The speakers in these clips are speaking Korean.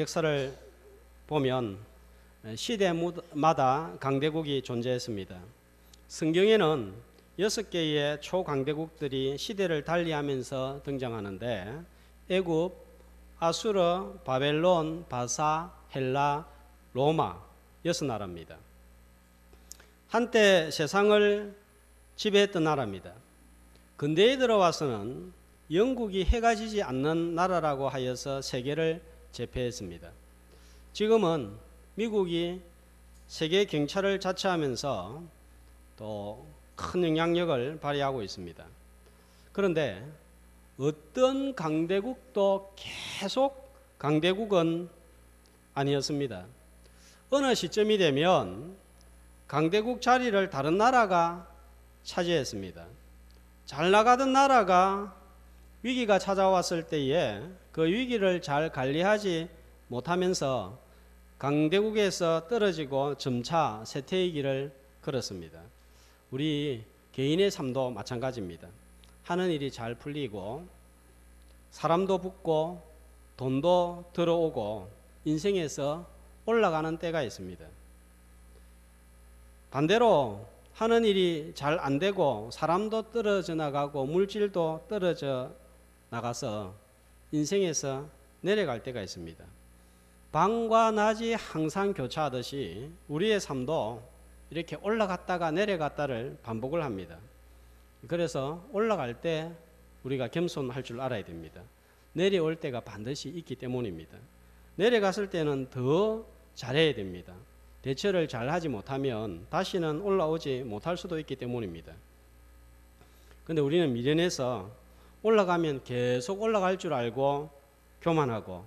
역사를 보면 시대마다 강대국이 존재했습니다. 성경에는 6개의 초강대국들이 시대를 달리하면서 등장하는데 애굽, 아수르, 바벨론, 바사, 헬라, 로마 6나라입니다. 한때 세상을 지배했던 나라입니다. 근대에 들어와서는 영국이 해가 지지 않는 나라라고 하여서 세계를 제패했습니다. 지금은 미국이 세계 경찰을 자처하면서 또 큰 영향력을 발휘하고 있습니다. 그런데 어떤 강대국도 계속 강대국은 아니었습니다. 어느 시점이 되면 강대국 자리를 다른 나라가 차지했습니다. 잘 나가던 나라가 위기가 찾아왔을 때에 그 위기를 잘 관리하지 못하면서 강대국에서 떨어지고 점차 쇠퇴의 길을 걸었습니다. 우리 개인의 삶도 마찬가지입니다. 하는 일이 잘 풀리고 사람도 붙고 돈도 들어오고 인생에서 올라가는 때가 있습니다. 반대로 하는 일이 잘 안 되고 사람도 떨어져 나가고 물질도 떨어져 나가서 인생에서 내려갈 때가 있습니다. 밤과 낮이 항상 교차하듯이 우리의 삶도 이렇게 올라갔다가 내려갔다를 반복을 합니다. 그래서 올라갈 때 우리가 겸손할 줄 알아야 됩니다. 내려올 때가 반드시 있기 때문입니다. 내려갔을 때는 더 잘해야 됩니다. 대처를 잘 하지 못하면 다시는 올라오지 못할 수도 있기 때문입니다. 그런데 우리는 미련해서 올라가면 계속 올라갈 줄 알고 교만하고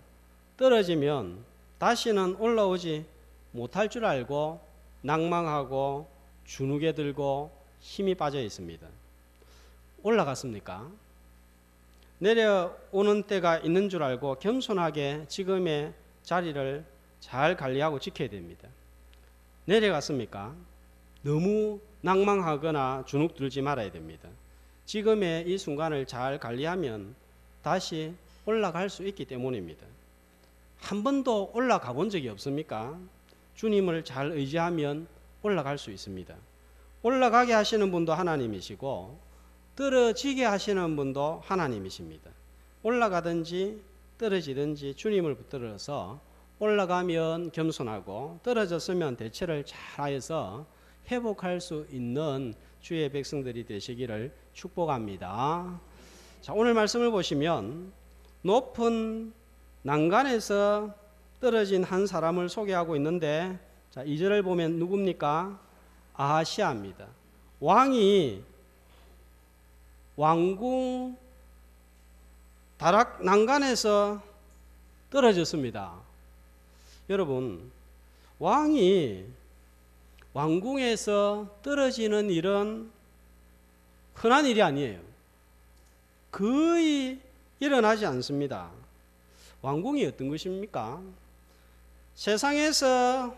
떨어지면 다시는 올라오지 못할 줄 알고 낭망하고 주눅에 들고 힘이 빠져 있습니다. 올라갔습니까? 내려오는 때가 있는 줄 알고 겸손하게 지금의 자리를 잘 관리하고 지켜야 됩니다. 내려갔습니까? 너무 낭망하거나 주눅 들지 말아야 됩니다. 지금의 이 순간을 잘 관리하면 다시 올라갈 수 있기 때문입니다. 한 번도 올라가 본 적이 없습니까? 주님을 잘 의지하면 올라갈 수 있습니다. 올라가게 하시는 분도 하나님이시고 떨어지게 하시는 분도 하나님이십니다. 올라가든지 떨어지든지 주님을 붙들어서 올라가면 겸손하고 떨어졌으면 대처를 잘하여서 회복할 수 있는 주의 백성들이 되시기를 축복합니다. 자, 오늘 말씀을 보시면 높은 난간에서 떨어진 한 사람을 소개하고 있는데, 자, 2절을 보면 누굽니까? 아하시아입니다. 왕이 왕궁 다락 난간에서 떨어졌습니다. 여러분, 왕이 왕궁에서 떨어지는 일은 흔한 일이 아니에요. 거의 일어나지 않습니다. 왕궁이 어떤 것입니까? 세상에서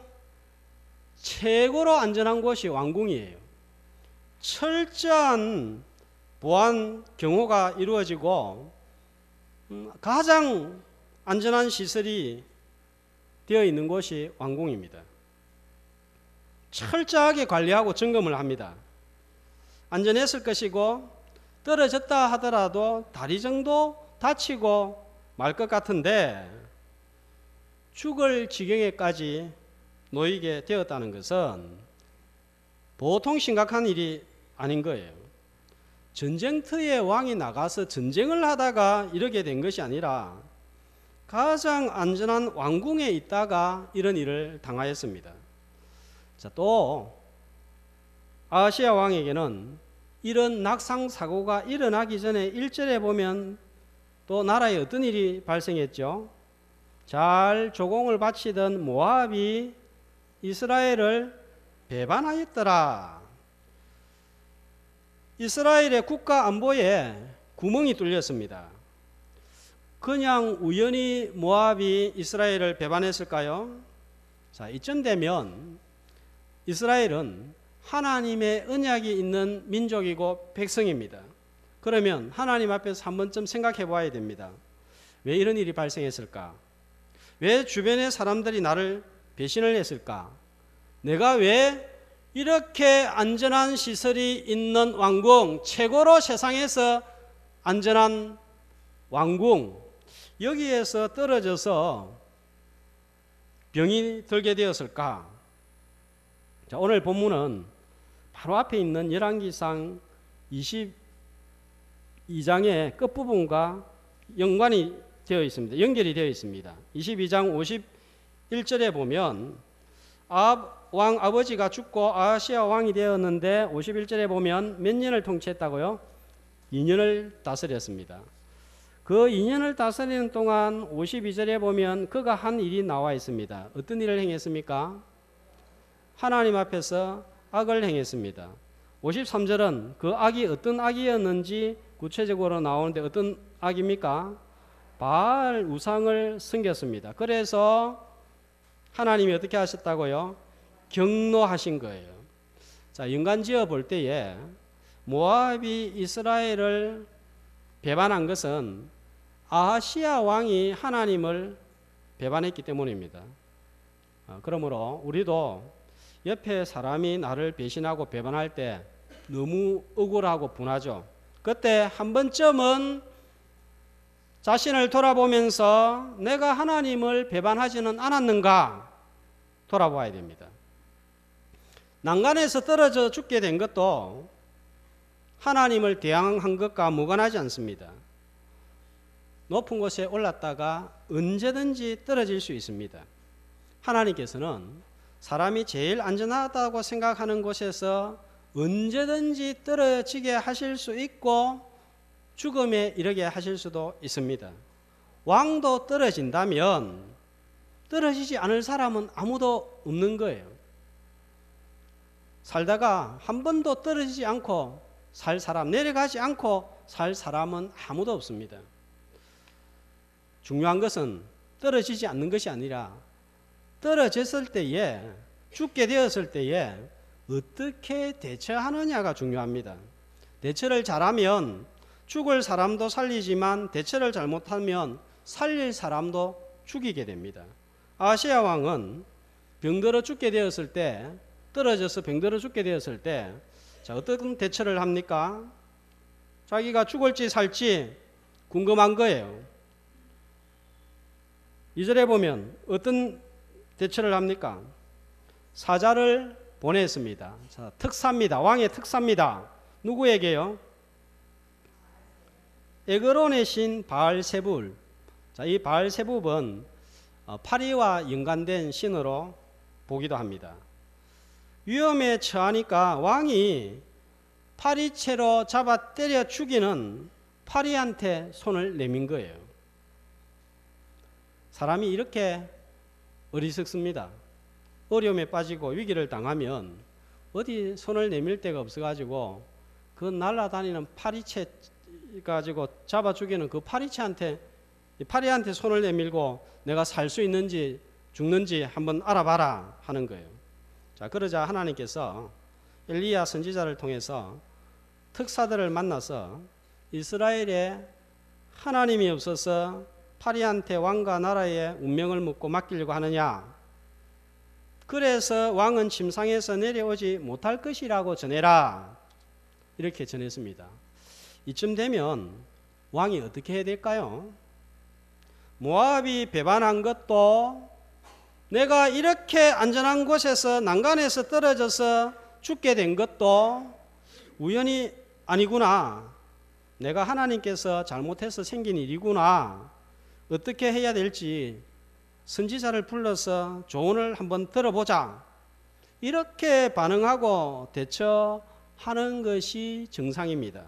최고로 안전한 곳이 왕궁이에요. 철저한 보안 경호가 이루어지고 가장 안전한 시설이 되어 있는 곳이 왕궁입니다. 철저하게 관리하고 점검을 합니다. 안전했을 것이고 떨어졌다 하더라도 다리 정도 다치고 말 것 같은데 죽을 지경에까지 놓이게 되었다는 것은 보통 심각한 일이 아닌 거예요. 전쟁터에 왕이 나가서 전쟁을 하다가 이렇게 된 것이 아니라 가장 안전한 왕궁에 있다가 이런 일을 당하였습니다. 자, 또 아하시아 왕에게는 이런 낙상 사고가 일어나기 전에 1절에 보면 또 나라에 어떤 일이 발생했죠? 잘 조공을 바치던 모압이 이스라엘을 배반하였더라. 이스라엘의 국가 안보에 구멍이 뚫렸습니다. 그냥 우연히 모압이 이스라엘을 배반했을까요? 자, 이쯤 되면 이스라엘은 하나님의 언약이 있는 민족이고 백성입니다. 그러면 하나님 앞에서 한 번쯤 생각해 봐야 됩니다. 왜 이런 일이 발생했을까? 왜 주변의 사람들이 나를 배신을 했을까? 내가 왜 이렇게 안전한 시설이 있는 왕궁, 최고로 세상에서 안전한 왕궁, 여기에서 떨어져서 병이 들게 되었을까? 자, 오늘 본문은 바로 앞에 있는 열왕기상 22장의 끝부분과 연관이 되어 있습니다. 연결이 되어 있습니다. 22장 51절에 보면 왕 아버지가 죽고 아하시야 왕이 되었는데 51절에 보면 몇 년을 통치했다고요? 2년을 다스렸습니다. 그 2년을 다스리는 동안 52절에 보면 그가 한 일이 나와 있습니다. 어떤 일을 행했습니까? 하나님 앞에서 악을 행했습니다. 53절은 그 악이 어떤 악이었는지 구체적으로 나오는데 어떤 악입니까? 바알 우상을 섬겼습니다. 그래서 하나님이 어떻게 하셨다고요? 경노하신 거예요. 자, 연관지어 볼 때에 모압이 이스라엘을 배반한 것은 아하시야 왕이 하나님을 배반했기 때문입니다. 그러므로 우리도 옆에 사람이 나를 배신하고 배반할 때 너무 억울하고 분하죠. 그때 한 번쯤은 자신을 돌아보면서 내가 하나님을 배반하지는 않았는가 돌아봐야 됩니다. 난간에서 떨어져 죽게 된 것도 하나님을 대항한 것과 무관하지 않습니다. 높은 곳에 올랐다가 언제든지 떨어질 수 있습니다. 하나님께서는 사람이 제일 안전하다고 생각하는 곳에서 언제든지 떨어지게 하실 수 있고 죽음에 이르게 하실 수도 있습니다. 왕도 떨어진다면 떨어지지 않을 사람은 아무도 없는 거예요. 살다가 한 번도 떨어지지 않고 살 사람, 내려가지 않고 살 사람은 아무도 없습니다. 중요한 것은 떨어지지 않는 것이 아니라 떨어졌을 때에, 죽게 되었을 때에 어떻게 대처하느냐가 중요합니다. 대처를 잘하면 죽을 사람도 살리지만 대처를 잘못하면 살릴 사람도 죽이게 됩니다. 아하시야 왕은 병들어 죽게 되었을 때, 떨어져서 병들어 죽게 되었을 때, 자, 어떤 대처를 합니까? 자기가 죽을지 살지 궁금한 거예요. 2절에 보면 어떤 대처를 합니까? 사자를 보냈습니다. 자, 특사입니다. 왕의 특사입니다. 누구에게요? 에그론의 신 바알세불. 자, 이 바알세불은 파리와 연관된 신으로 보기도 합니다. 위험에 처하니까 왕이 파리채로 잡아 때려 죽이는 파리한테 손을 내민 거예요. 사람이 이렇게 어리석습니다. 어려움에 빠지고 위기를 당하면 어디 손을 내밀 데가 없어가지고 그 날아다니는 파리채 가지고 잡아 죽이는 그 파리한테 손을 내밀고 내가 살 수 있는지 죽는지 한번 알아봐라 하는 거예요. 자, 그러자 하나님께서 엘리야 선지자를 통해서 특사들을 만나서 이스라엘에 하나님이 없어서 파리한테 왕과 나라의 운명을 묻고 맡기려고 하느냐? 그래서 왕은 침상에서 내려오지 못할 것이라고 전해라. 이렇게 전했습니다. 이쯤 되면 왕이 어떻게 해야 될까요? 모압이 배반한 것도 내가 이렇게 안전한 곳에서 난간에서 떨어져서 죽게 된 것도 우연이 아니구나. 내가 하나님께서 잘못해서 생긴 일이구나. 어떻게 해야 될지 선지자를 불러서 조언을 한번 들어보자. 이렇게 반응하고 대처하는 것이 정상입니다.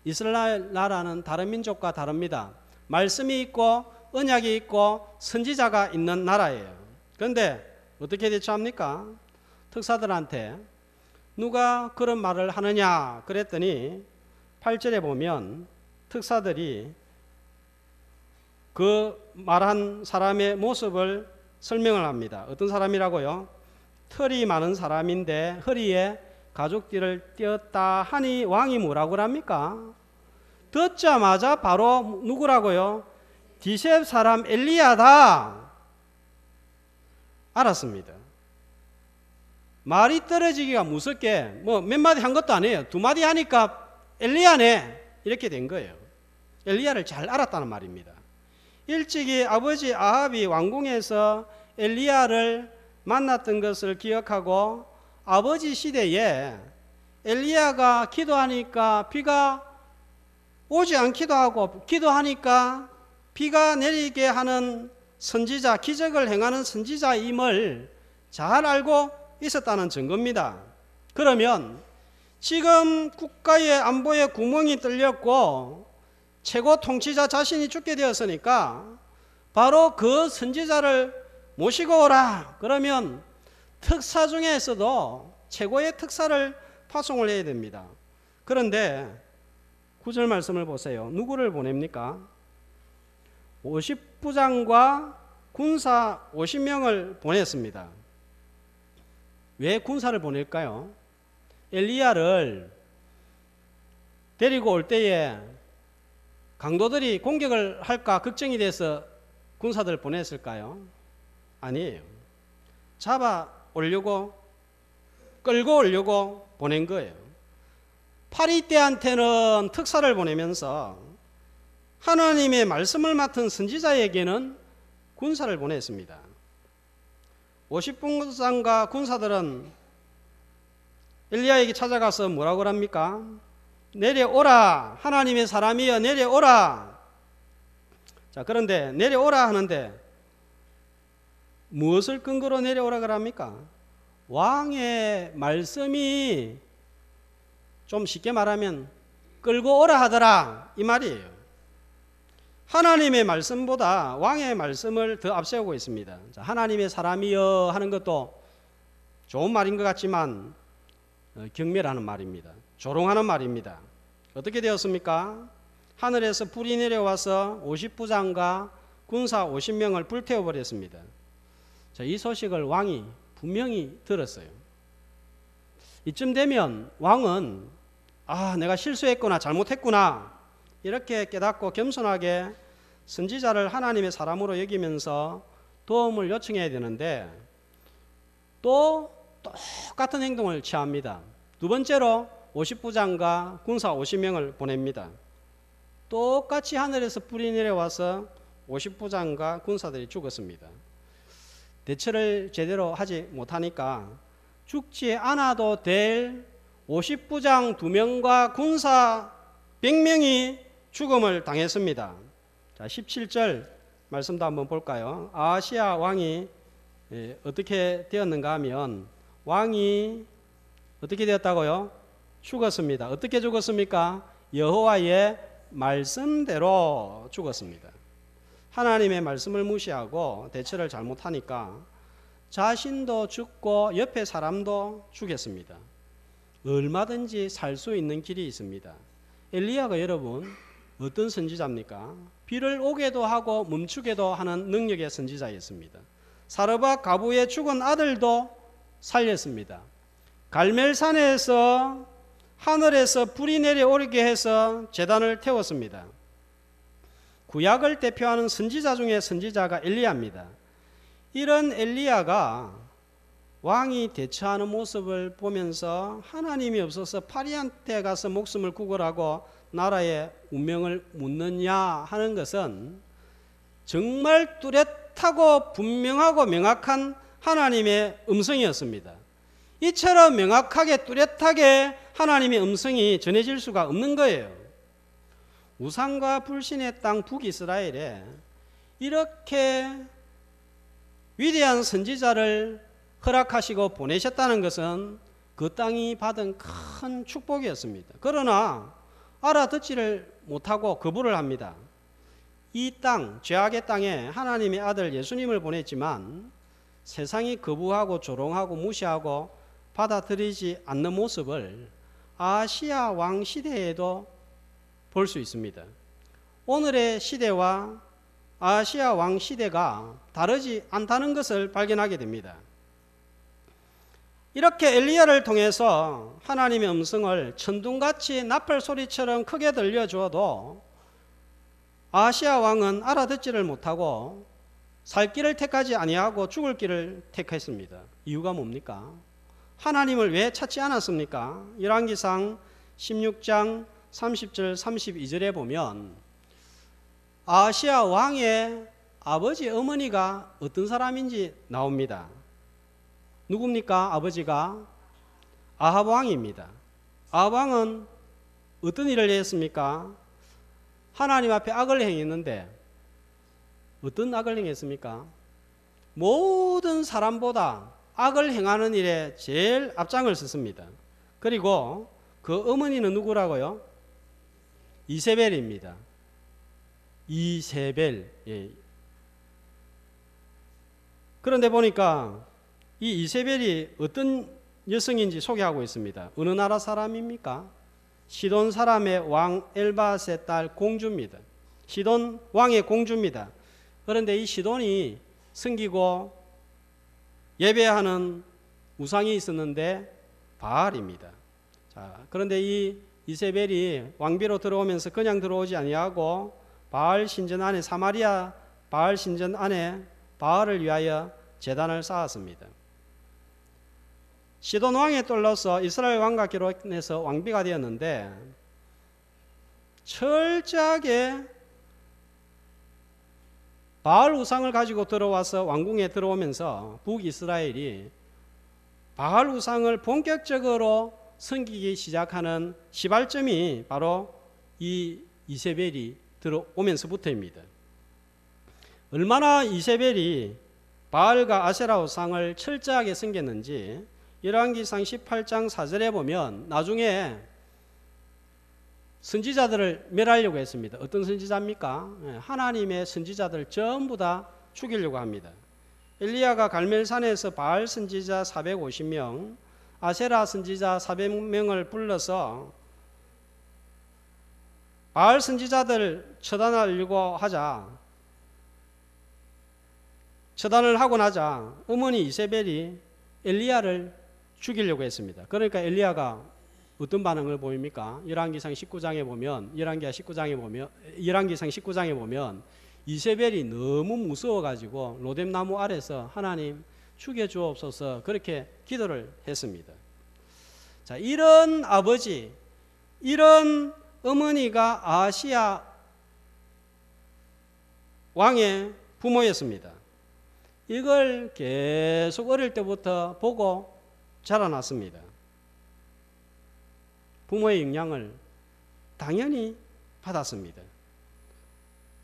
이스라엘 나라는 다른 민족과 다릅니다. 말씀이 있고 언약이 있고 선지자가 있는 나라예요. 그런데 어떻게 대처합니까? 특사들한테 누가 그런 말을 하느냐 그랬더니 8절에 보면 특사들이 그 말한 사람의 모습을 설명을 합니다. 어떤 사람이라고요? 털이 많은 사람인데 허리에 가죽띠를 띄었다 하니 왕이 뭐라고 합니까? 듣자마자 바로 누구라고요? 디셉 사람 엘리야다. 알았습니다. 말이 떨어지기가 무섭게 뭐 몇 마디 한 것도 아니에요. 두 마디 하니까 엘리야네 이렇게 된 거예요. 엘리야를 잘 알았다는 말입니다. 일찍이 아버지 아합이 왕궁에서 엘리야를 만났던 것을 기억하고 아버지 시대에 엘리야가 기도하니까 비가 오지 않기도 하고 기도하니까 비가 내리게 하는 선지자, 기적을 행하는 선지자임을 잘 알고 있었다는 증거입니다. 그러면 지금 국가의 안보에 구멍이 뚫렸고 최고 통치자 자신이 죽게 되었으니까 바로 그 선지자를 모시고 오라. 그러면 특사 중에서도 최고의 특사를 파송을 해야 됩니다. 그런데 9절 말씀을 보세요. 누구를 보냅니까? 50부장과 군사 50명을 보냈습니다. 왜 군사를 보낼까요? 엘리야를 데리고 올 때에 강도들이 공격을 할까 걱정이 돼서 군사들을 보냈을까요? 아니에요. 잡아 오려고, 끌고 오려고 보낸 거예요. 파리떼한테는 특사를 보내면서 하나님의 말씀을 맡은 선지자에게는 군사를 보냈습니다. 50분장과 군사들은 엘리야에게 찾아가서 뭐라고 합니까? 내려오라. 하나님의 사람이여 내려오라. 자, 그런데 내려오라 하는데 무엇을 근거로 내려오라 그럽니까? 왕의 말씀이 좀 쉽게 말하면 끌고 오라 하더라 이 말이에요. 하나님의 말씀보다 왕의 말씀을 더 앞세우고 있습니다. 자, 하나님의 사람이여 하는 것도 좋은 말인 것 같지만 경멸하는 말입니다. 조롱하는 말입니다. 어떻게 되었습니까? 하늘에서 불이 내려와서 50부장과 군사 50명을 불태워버렸습니다. 자, 이 소식을 왕이 분명히 들었어요. 이쯤 되면 왕은 내가 실수했구나, 잘못했구나 이렇게 깨닫고 겸손하게 선지자를 하나님의 사람으로 여기면서 도움을 요청해야 되는데 또 똑같은 행동을 취합니다. 두 번째로 50부장과 군사 50명을 보냅니다. 똑같이 하늘에서 불이 내려와서 50부장과 군사들이 죽었습니다. 대처를 제대로 하지 못하니까 죽지 않아도 될 50부장 2명과 군사 100명이 죽음을 당했습니다. 자, 17절 말씀도 한번 볼까요? 아하시야 왕이 어떻게 되었는가 하면 왕이 어떻게 되었다고요? 죽었습니다. 어떻게 죽었습니까? 여호와의 말씀대로 죽었습니다. 하나님의 말씀을 무시하고 대처를 잘못하니까 자신도 죽고 옆에 사람도 죽였습니다. 얼마든지 살 수 있는 길이 있습니다. 엘리야가 여러분 어떤 선지자입니까? 비를 오게도 하고 멈추게도 하는 능력의 선지자였습니다. 사르밧 가부의 죽은 아들도 살렸습니다. 갈멜산에서 하늘에서 불이 내려오게 해서 제단을 태웠습니다. 구약을 대표하는 선지자 중에 선지자가 엘리야입니다. 이런 엘리야가 왕이 대처하는 모습을 보면서 하나님이 없어서 파리한테 가서 목숨을 구걸하고 나라의 운명을 묻느냐 하는 것은 정말 뚜렷하고 분명하고 명확한 하나님의 음성이었습니다. 이처럼 명확하게 뚜렷하게 하나님의 음성이 전해질 수가 없는 거예요. 우상과 불신의 땅 북이스라엘에 이렇게 위대한 선지자를 허락하시고 보내셨다는 것은 그 땅이 받은 큰 축복이었습니다. 그러나 알아듣지를 못하고 거부를 합니다. 이 땅, 죄악의 땅에 하나님의 아들 예수님을 보냈지만 세상이 거부하고 조롱하고 무시하고 받아들이지 않는 모습을 아시아 왕 시대에도 볼 수 있습니다. 오늘의 시대와 아시아 왕 시대가 다르지 않다는 것을 발견하게 됩니다. 이렇게 엘리야를 통해서 하나님의 음성을 천둥같이 나팔 소리처럼 크게 들려주어도 아시아 왕은 알아듣지를 못하고 살 길을 택하지 아니하고 죽을 길을 택했습니다. 이유가 뭡니까? 하나님을 왜 찾지 않았습니까? 열왕기상 16장 30절 32절에 보면 아하시야 왕의 아버지 어머니가 어떤 사람인지 나옵니다. 누굽니까? 아버지가 아합 왕입니다. 아합 왕은 어떤 일을 했습니까? 하나님 앞에 악을 행했는데 어떤 악을 행했습니까? 모든 사람보다 악을 행하는 일에 제일 앞장을 섰습니다. 그리고 그 어머니는 누구라고요? 이세벨입니다. 이세벨. 예. 그런데 보니까 이 이세벨이 어떤 여성인지 소개하고 있습니다. 어느 나라 사람입니까? 시돈 사람의 왕 엘바스의 딸 공주입니다. 시돈 왕의 공주입니다. 그런데 이 시돈이 섬기고 예배하는 우상이 있었는데 바알입니다. 자, 그런데 이 이세벨이 왕비로 들어오면서 그냥 들어오지 아니하고 바알 신전 안에 사마리아 바알 신전 안에 바알을 위하여 제단을 쌓았습니다. 시돈 왕의 딸로서 이스라엘 왕과 결혼해서 왕비가 되었는데 철저하게 바알 우상을 가지고 들어와서 왕궁에 들어오면서 북이스라엘이 바알 우상을 본격적으로 섬기기 시작하는 시발점이 바로 이 이세벨이 들어오면서부터입니다. 얼마나 이세벨이 바알과 아세라 우상을 철저하게 섬겼는지 열왕기상 18장 4절에 보면 나중에 선지자들을 멸하려고 했습니다. 어떤 선지자입니까? 하나님의 선지자들 전부 다 죽이려고 합니다. 엘리야가 갈멜산에서 바알 선지자 450명, 아세라 선지자 400명을 불러서 바알 선지자들 처단하려고 하자, 처단을 하고 나자 어머니 이세벨이 엘리야를 죽이려고 했습니다. 그러니까 엘리야가 어떤 반응을 보입니까? 열왕기상 19장에 보면 열왕기상 19장에 보면 이세벨이 너무 무서워가지고 로뎀나무 아래서 하나님 죽여 주옵소서 그렇게 기도를 했습니다. 자, 이런 아버지, 이런 어머니가 아하시야 왕의 부모였습니다. 이걸 계속 어릴 때부터 보고 자라났습니다. 부모의 영향을 당연히 받았습니다.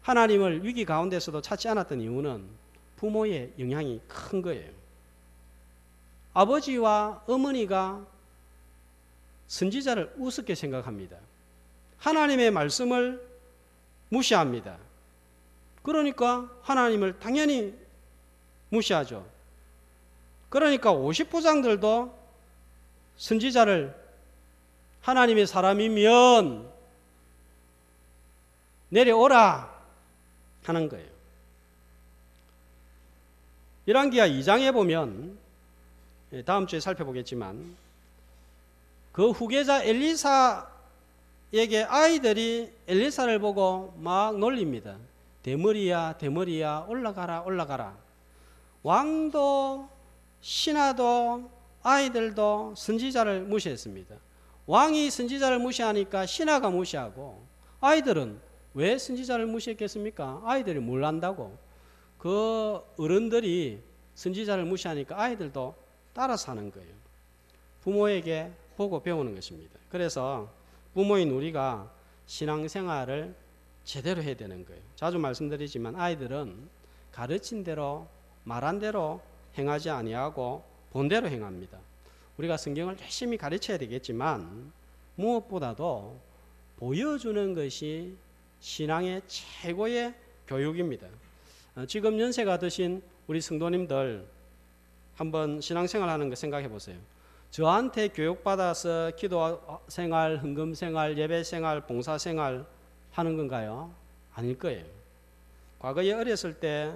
하나님을 위기 가운데서도 찾지 않았던 이유는 부모의 영향이 큰 거예요. 아버지와 어머니가 선지자를 우습게 생각합니다. 하나님의 말씀을 무시합니다. 그러니까 하나님을 당연히 무시하죠. 그러니까 50부장들도 선지자를 하나님의 사람이면 내려오라 하는 거예요. 열왕기하 2장에 보면 다음 주에 살펴보겠지만 그 후계자 엘리사에게 아이들이 엘리사를 보고 막 놀립니다. 대머리야 대머리야 올라가라 올라가라. 왕도 신하도 아이들도 선지자를 무시했습니다. 왕이 선지자를 무시하니까 신하가 무시하고 아이들은 왜 선지자를 무시했겠습니까? 아이들이 뭘 안다고. 그 어른들이 선지자를 무시하니까 아이들도 따라서 하는 거예요. 부모에게 보고 배우는 것입니다. 그래서 부모인 우리가 신앙생활을 제대로 해야 되는 거예요. 자주 말씀드리지만 아이들은 가르친 대로 말한 대로 행하지 아니하고 본대로 행합니다. 우리가 성경을 열심히 가르쳐야 되겠지만 무엇보다도 보여주는 것이 신앙의 최고의 교육입니다. 지금 연세가 드신 우리 성도님들 한번 신앙생활하는 거 생각해 보세요. 저한테 교육받아서 기도생활, 헌금생활, 예배생활, 봉사생활 하는 건가요? 아닐 거예요. 과거에 어렸을 때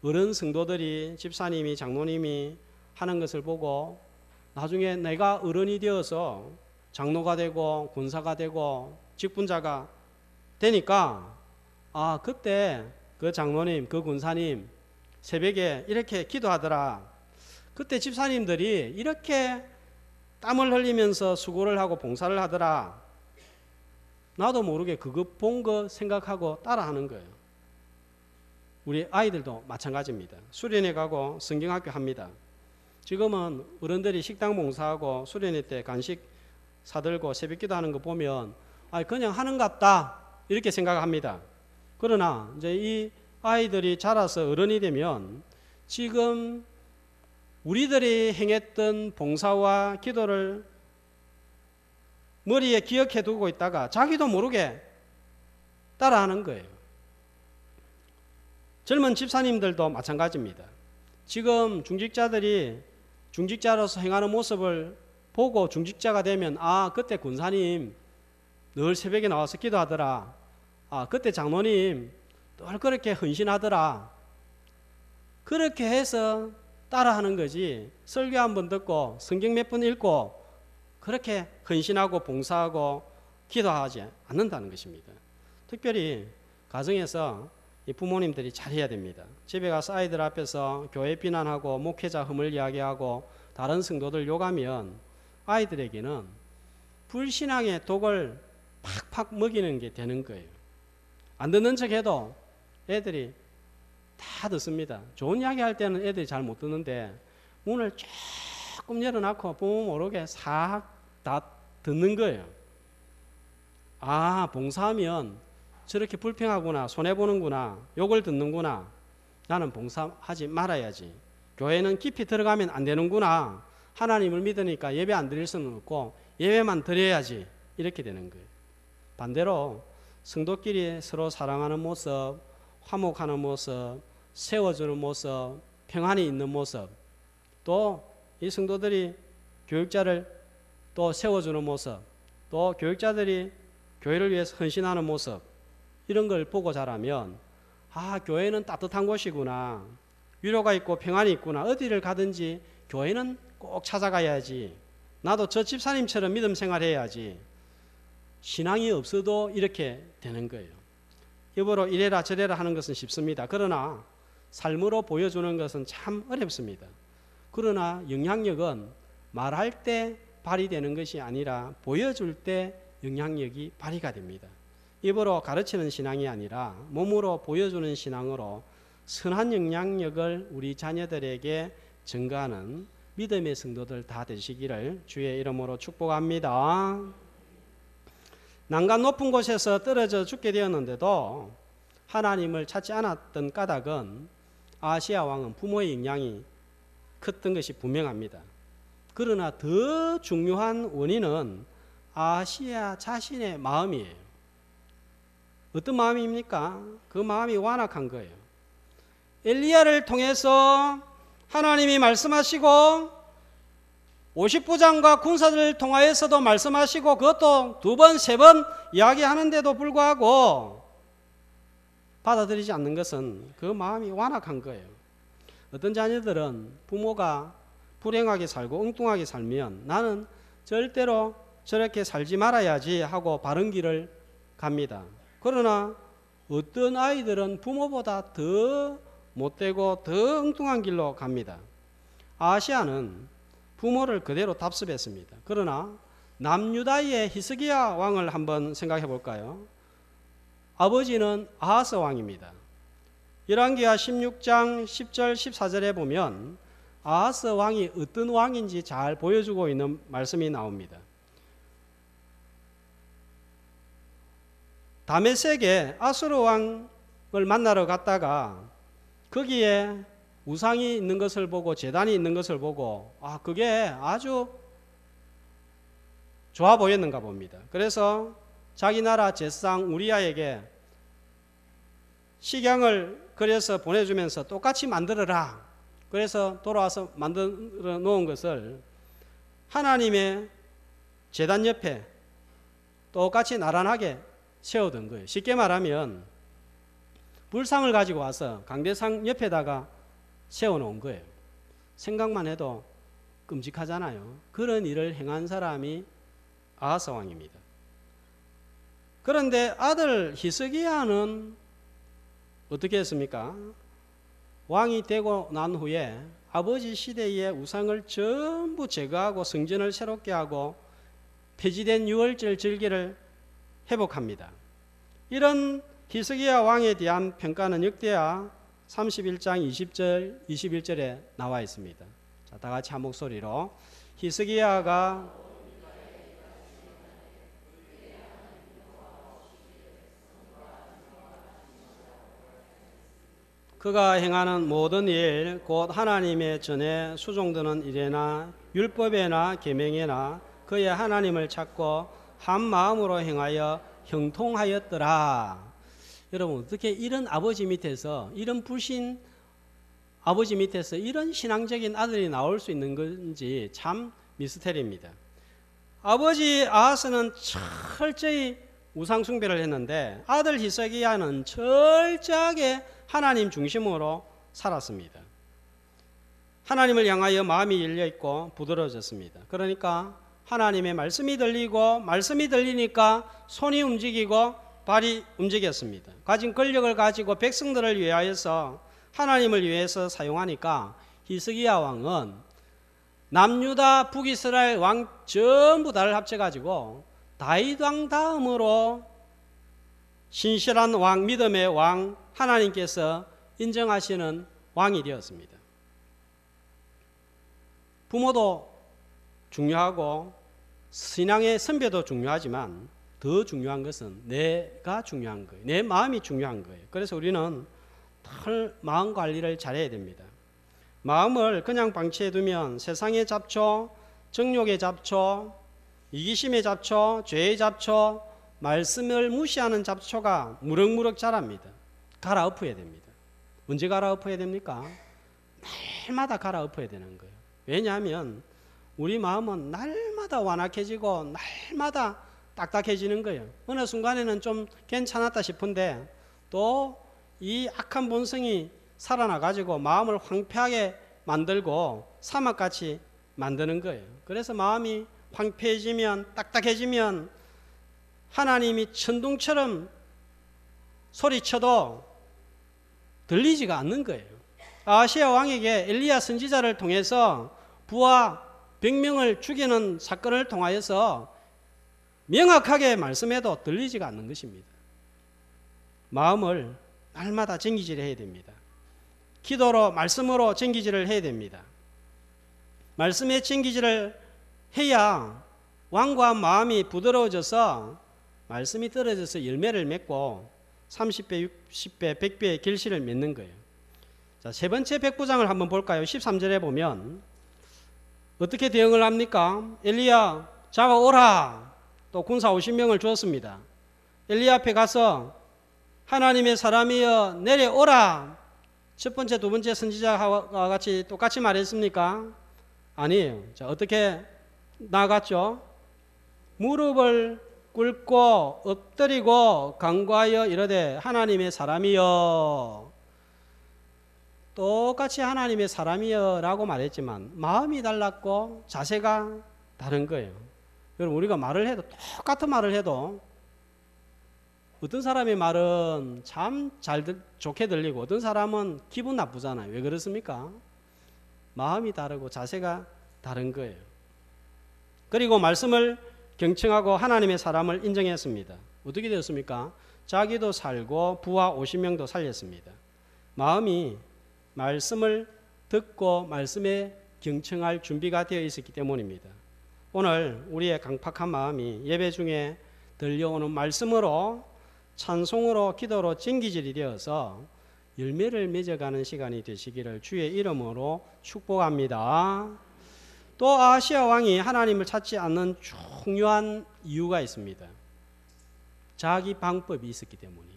어른 성도들이 집사님이 장로님이 하는 것을 보고 나중에 내가 어른이 되어서 장로가 되고 권사가 되고 직분자가 되니까 그때 그 장로님, 그 권사님 새벽에 이렇게 기도하더라. 그때 집사님들이 이렇게 땀을 흘리면서 수고를 하고 봉사를 하더라. 나도 모르게 그거 본 거 생각하고 따라하는 거예요. 우리 아이들도 마찬가지입니다. 수련회 가고 성경학교 합니다. 지금은 어른들이 식당 봉사하고 수련회 때 간식 사들고 새벽기도 하는 거 보면 그냥 하는 것 같다 이렇게 생각합니다. 그러나 이제 이 아이들이 자라서 어른이 되면 지금 우리들이 행했던 봉사와 기도를 머리에 기억해 두고 있다가 자기도 모르게 따라하는 거예요. 젊은 집사님들도 마찬가지입니다. 지금 중직자들이 중직자로서 행하는 모습을 보고 중직자가 되면 그때 군사님 늘 새벽에 나와서 기도하더라. 그때 장로님 늘 그렇게 헌신하더라. 그렇게 해서 따라하는 거지. 설교 한번 듣고 성경 몇 번 읽고 그렇게 헌신하고 봉사하고 기도하지 않는다는 것입니다. 특별히 가정에서 이 부모님들이 잘해야 됩니다. 집에 가서 아이들 앞에서 교회 비난하고 목회자 흠을 이야기하고 다른 성도들 욕하면 아이들에게는 불신앙의 독을 팍팍 먹이는 게 되는 거예요. 안 듣는 척해도 애들이 다 듣습니다. 좋은 이야기 할 때는 애들이 잘 못 듣는데 문을 조금 열어놓고 부모 모르게 싹 다 듣는 거예요. 봉사하면 저렇게 불평하구나, 손해보는구나, 욕을 듣는구나. 나는 봉사하지 말아야지. 교회는 깊이 들어가면 안 되는구나. 하나님을 믿으니까 예배 안 드릴 수는 없고 예배만 드려야지. 이렇게 되는 거예요. 반대로 성도끼리 서로 사랑하는 모습, 화목하는 모습, 세워주는 모습, 평안이 있는 모습, 또 이 성도들이 교육자를 또 세워주는 모습, 또 교육자들이 교회를 위해서 헌신하는 모습, 이런 걸 보고 자라면 교회는 따뜻한 곳이구나, 위로가 있고 평안이 있구나, 어디를 가든지 교회는 꼭 찾아가야지, 나도 저 집사님처럼 믿음 생활해야지. 신앙이 없어도 이렇게 되는 거예요. 여보로 이래라 저래라 하는 것은 쉽습니다. 그러나 삶으로 보여주는 것은 참 어렵습니다. 그러나 영향력은 말할 때 발휘되는 것이 아니라 보여줄 때 영향력이 발휘가 됩니다. 입으로 가르치는 신앙이 아니라 몸으로 보여주는 신앙으로 선한 영향력을 우리 자녀들에게 증가하는 믿음의 성도들 다 되시기를 주의 이름으로 축복합니다. 난간 높은 곳에서 떨어져 죽게 되었는데도 하나님을 찾지 않았던 까닭은 아시아 왕은 부모의 영향이 컸던 것이 분명합니다. 그러나 더 중요한 원인은 아시아 자신의 마음이에요. 어떤 마음입니까? 그 마음이 완악한 거예요. 엘리야를 통해서 하나님이 말씀하시고 50부장과 군사들을 통하여서도 말씀하시고 그것도 2번, 3번 이야기하는데도 불구하고 받아들이지 않는 것은 그 마음이 완악한 거예요. 어떤 자녀들은 부모가 불행하게 살고 엉뚱하게 살면 나는 절대로 저렇게 살지 말아야지 하고 바른 길을 갑니다. 그러나 어떤 아이들은 부모보다 더 못되고 더 엉뚱한 길로 갑니다. 아시아는 부모를 그대로 답습했습니다. 그러나 남유다의 히스기야 왕을 한번 생각해 볼까요? 아버지는 아하스 왕입니다. 열왕기하 16장 10절 14절에 보면 아하스 왕이 어떤 왕인지 잘 보여주고 있는 말씀이 나옵니다. 다메섹에 아수르 왕을 만나러 갔다가 거기에 우상이 있는 것을 보고 제단이 있는 것을 보고 그게 아주 좋아 보였는가 봅니다. 그래서 자기 나라 제사장 우리아에게 식양을 그려서 보내주면서 똑같이 만들어라. 그래서 돌아와서 만들어 놓은 것을 하나님의 제단 옆에 똑같이 나란하게 세워둔 거예요. 쉽게 말하면 불상을 가지고 와서 강대상 옆에다가 세워놓은 거예요. 생각만 해도 끔찍하잖아요. 그런 일을 행한 사람이 아하스 왕입니다. 그런데 아들 히스기야는 어떻게 했습니까? 왕이 되고 난 후에 아버지 시대의 우상을 전부 제거하고 성전을 새롭게 하고 폐지된 유월절 절기를 회복합니다. 이런 히스기야 왕에 대한 평가는 역대하 31장 20절, 21절에 나와 있습니다. 자, 다 같이 한 목소리로 히스기야가 그가 행하는 모든 일, 곧 하나님의 전에 수종드는 일에나 율법에나 계명에나 그의 하나님을 찾고 한 마음으로 행하여 형통하였더라. 여러분, 어떻게 이런 아버지 밑에서, 이런 불신 아버지 밑에서 이런 신앙적인 아들이 나올 수 있는 건지 참 미스테리입니다. 아버지 아하스는 철저히 우상 숭배를 했는데 아들 히스기야는 철저하게 하나님 중심으로 살았습니다. 하나님을 향하여 마음이 열려있고 부드러워졌습니다. 그러니까 하나님의 말씀이 들리고 말씀이 들리니까 손이 움직이고 발이 움직였습니다. 가진 권력을 가지고 백성들을 위하여서 하나님을 위해서 사용하니까 히스기야 왕은 남유다 북이스라엘 왕 전부 다를 합쳐가지고 다윗 왕 다음으로 신실한 왕, 믿음의 왕, 하나님께서 인정하시는 왕이 되었습니다. 부모도 중요하고 신앙의 선배도 중요하지만 더 중요한 것은 내가 중요한 거예요. 내 마음이 중요한 거예요. 그래서 우리는 마음 관리를 잘해야 됩니다. 마음을 그냥 방치해두면 세상의 잡초, 정욕의 잡초, 이기심의 잡초, 죄의 잡초, 말씀을 무시하는 잡초가 무럭무럭 자랍니다. 갈아엎어야 됩니다. 언제 갈아엎어야 됩니까? 날마다 갈아엎어야 되는 거예요. 왜냐하면 우리 마음은 날마다 완악해지고 날마다 딱딱해지는 거예요. 어느 순간에는 좀 괜찮았다 싶은데 또 이 악한 본성이 살아나가지고 마음을 황폐하게 만들고 사막같이 만드는 거예요. 그래서 마음이 황폐해지면, 딱딱해지면 하나님이 천둥처럼 소리쳐도 들리지가 않는 거예요. 아하시야 왕에게 엘리야 선지자를 통해서 부하 100명을 죽이는 사건을 통하여서 명확하게 말씀해도 들리지가 않는 것입니다. 마음을 날마다 정기질을 해야 됩니다. 기도로, 말씀으로 정기질을 해야 됩니다. 말씀의 정기질을 해야 왕과 마음이 부드러워져서 말씀이 떨어져서 열매를 맺고 30배, 60배, 100배의 결실을 맺는 거예요. 자, 세 번째 백부장을 한번 볼까요? 13절에 보면 어떻게 대응을 합니까? 엘리야 잡아오라. 또 군사 50명을 주었습니다. 엘리야 앞에 가서 하나님의 사람이여 내려오라. 첫 번째, 두 번째 선지자와 같이 똑같이 말했습니까? 아니에요. 자, 어떻게 나아갔죠? 무릎을 꿇고 엎드리고 간구하여 이르되 하나님의 사람이여. 똑같이 하나님의 사람이여 라고 말했지만 마음이 달랐고 자세가 다른 거예요. 여러분, 우리가 말을 해도 똑같은 말을 해도 어떤 사람의 말은 참 좋게 들리고 어떤 사람은 기분 나쁘잖아요. 왜 그렇습니까? 마음이 다르고 자세가 다른 거예요. 그리고 말씀을 경청하고 하나님의 사람을 인정했습니다. 어떻게 되었습니까? 자기도 살고 부하 50명도 살렸습니다. 마음이 말씀을 듣고 말씀에 경청할 준비가 되어 있었기 때문입니다. 오늘 우리의 강팍한 마음이 예배 중에 들려오는 말씀으로 찬송으로 기도로 정기질이 되어서 열매를 맺어가는 시간이 되시기를 주의 이름으로 축복합니다. 또 아하시야 왕이 하나님을 찾지 않는 중요한 이유가 있습니다. 자기 방법이 있었기 때문이,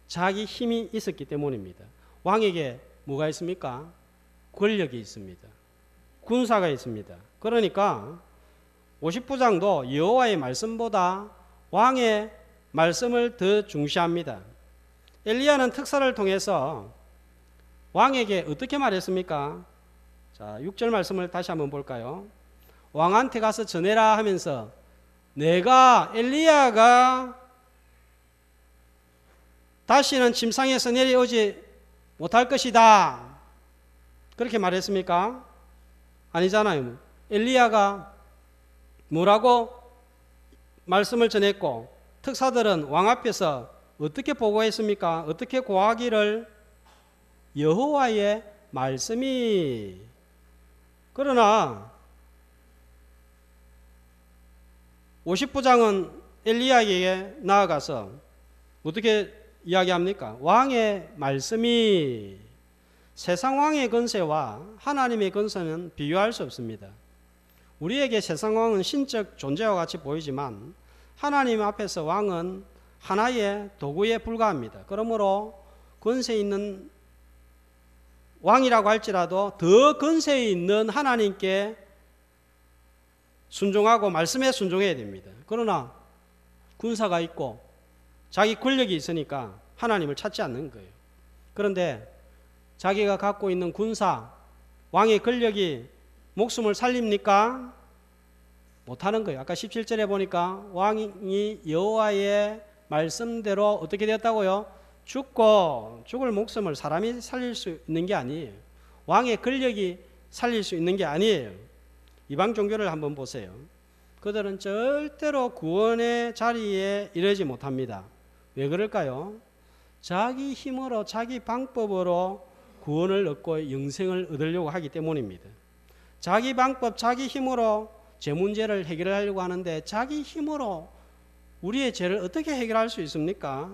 자기 힘이 있었기 때문입니다. 왕에게 뭐가 있습니까? 권력이 있습니다. 군사가 있습니다. 그러니까 50부장도 여호와의 말씀보다 왕의 말씀을 더 중시합니다. 엘리야는 특사를 통해서 왕에게 어떻게 말했습니까? 자, 6절 말씀을 다시 한번 볼까요? 왕한테 가서 전해라 하면서 내가 엘리야가 다시는 침상에서 내려오지 못할 것이다. 그렇게 말했습니까? 아니잖아요. 엘리야가 뭐라고 말씀을 전했고 특사들은 왕 앞에서 어떻게 보고했습니까? 어떻게 고하기를? 여호와의 말씀이. 그러나 50부장은 엘리야에게 나아가서 어떻게 이야기합니까? 왕의 말씀이. 세상 왕의 권세와 하나님의 권세는 비교할 수 없습니다. 우리에게 세상 왕은 신적 존재와 같이 보이지만 하나님 앞에서 왕은 하나의 도구에 불과합니다. 그러므로 권세 있는 왕이라고 할지라도 더 권세 있는 하나님께 순종하고 말씀에 순종해야 됩니다. 그러나 군사가 있고 자기 권력이 있으니까 하나님을 찾지 않는 거예요. 그런데 자기가 갖고 있는 군사, 왕의 권력이 목숨을 살립니까? 못하는 거예요. 아까 17절에 보니까 왕이 여호와의 말씀대로 어떻게 되었다고요? 죽을 목숨을 사람이 살릴 수 있는 게 아니에요. 왕의 권력이 살릴 수 있는 게 아니에요. 이방 종교를 한번 보세요. 그들은 절대로 구원의 자리에 이르지 못합니다. 왜 그럴까요? 자기 힘으로 자기 방법으로 구원을 얻고 영생을 얻으려고 하기 때문입니다. 자기 방법, 자기 힘으로 제 문제를 해결하려고 하는데 자기 힘으로 우리의 죄를 어떻게 해결할 수 있습니까?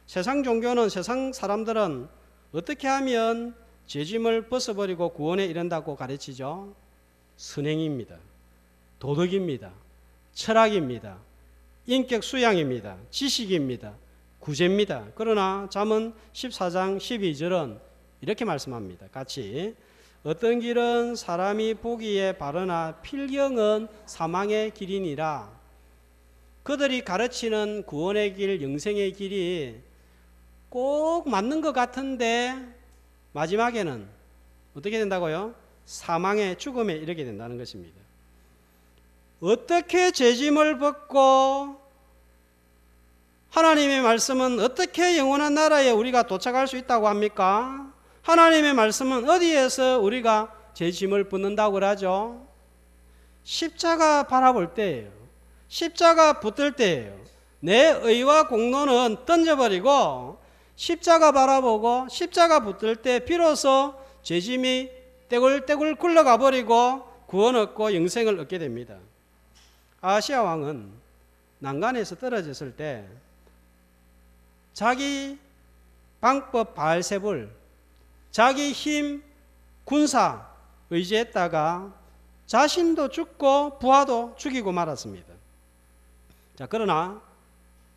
세상 종교는, 세상 사람들은 어떻게 하면 죄짐을 벗어버리고 구원에 이른다고 가르치죠? 선행입니다. 도덕입니다. 철학입니다. 인격 수양입니다. 지식입니다. 구제입니다. 그러나 잠언 14장 12절은 이렇게 말씀합니다. 같이 어떤 길은 사람이 보기에 바르나 필경은 사망의 길이니라. 그들이 가르치는 구원의 길, 영생의 길이 꼭 맞는 것 같은데 마지막에는 어떻게 된다고요? 사망의 죽음에 이르게 된다는 것입니다. 어떻게 죄짐을 벗고 하나님의 말씀은 어떻게 영원한 나라에 우리가 도착할 수 있다고 합니까? 하나님의 말씀은 어디에서 우리가 죄짐을 벗는다고 그러죠? 십자가 바라볼 때예요. 십자가 붙들 때예요. 내 의와 공로는 던져버리고 십자가 바라보고 십자가 붙들 때 비로소 죄짐이 떼굴떼굴 굴러가 버리고 구원 얻고 영생을 얻게 됩니다. 아하시야 왕은 난간에서 떨어졌을 때 자기 방법 바알세불, 자기 힘, 군사 의지했다가 자신도 죽고 부하도 죽이고 말았습니다. 자, 그러나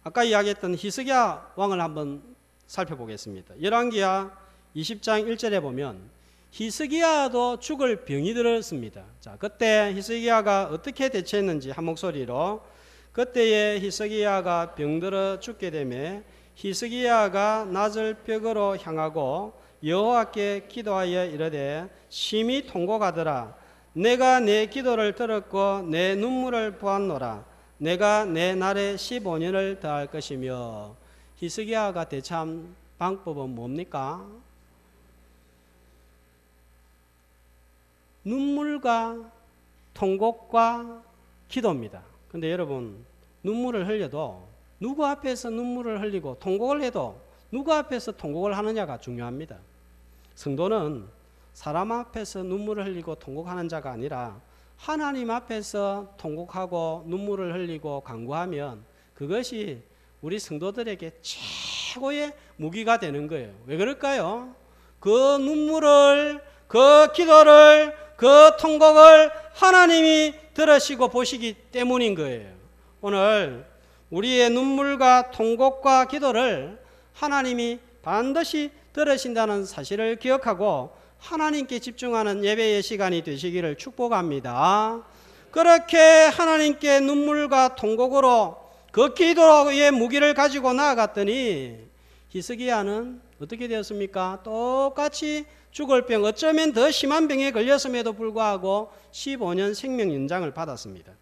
아까 이야기했던 히스기야 왕을 한번 살펴보겠습니다. 열왕기하 20장 1절에 보면 히스기야도 죽을 병이 들었습니다. 자, 그때 히스기야가 어떻게 대처했는지 한 목소리로 그때에 히스기야가 병들어 죽게 되매 히스기야가 낮을 벽으로 향하고 여호와께 기도하여 이르되 심히 통곡하더라. 내가 내 기도를 들었고 내 눈물을 보았노라. 내가 내 날에 15년을 더할 것이며. 히스기야가 대처한 방법은 뭡니까? 눈물과 통곡과 기도입니다. 근데 여러분, 눈물을 흘려도 누구 앞에서 눈물을 흘리고 통곡을 해도 누구 앞에서 통곡을 하느냐가 중요합니다. 성도는 사람 앞에서 눈물을 흘리고 통곡하는 자가 아니라 하나님 앞에서 통곡하고 눈물을 흘리고 간구하면 그것이 우리 성도들에게 최고의 무기가 되는 거예요. 왜 그럴까요? 그 눈물을, 그 기도를, 그 통곡을 하나님이 들으시고 보시기 때문인 거예요. 오늘 우리의 눈물과 통곡과 기도를 하나님이 반드시 들으신다는 사실을 기억하고 하나님께 집중하는 예배의 시간이 되시기를 축복합니다. 그렇게 하나님께 눈물과 통곡으로 그 기도의 무기를 가지고 나아갔더니 히스기야는 어떻게 되었습니까? 똑같이 죽을 병, 어쩌면 더 심한 병에 걸렸음에도 불구하고 15년 생명 연장을 받았습니다.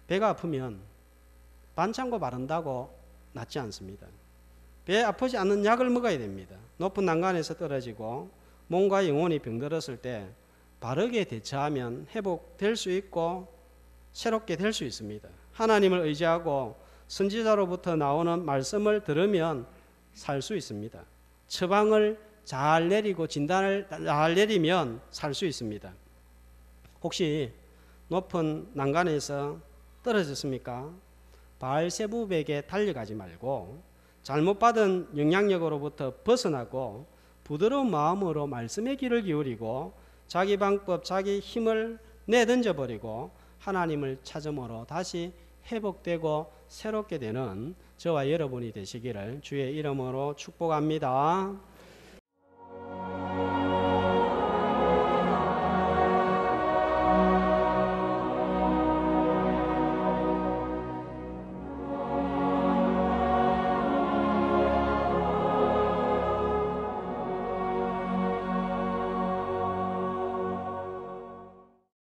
배가 아프면 반창고 바른다고 낫지 않습니다. 배 아프지 않는 약을 먹어야 됩니다. 높은 난간에서 떨어지고 몸과 영혼이 병들었을 때 바르게 대처하면 회복될 수 있고 새롭게 될 수 있습니다. 하나님을 의지하고 선지자로부터 나오는 말씀을 들으면 살 수 있습니다. 처방을 잘 내리고 진단을 잘 내리면 살 수 있습니다. 혹시 높은 난간에서 떨어졌습니까? 바알세붑에게 달려가지 말고 잘못 받은 영향력으로부터 벗어나고 부드러운 마음으로 말씀의 귀를 기울이고 자기 방법, 자기 힘을 내던져 버리고 하나님을 찾음으로 다시 회복되고 새롭게 되는 저와 여러분이 되시기를 주의 이름으로 축복합니다.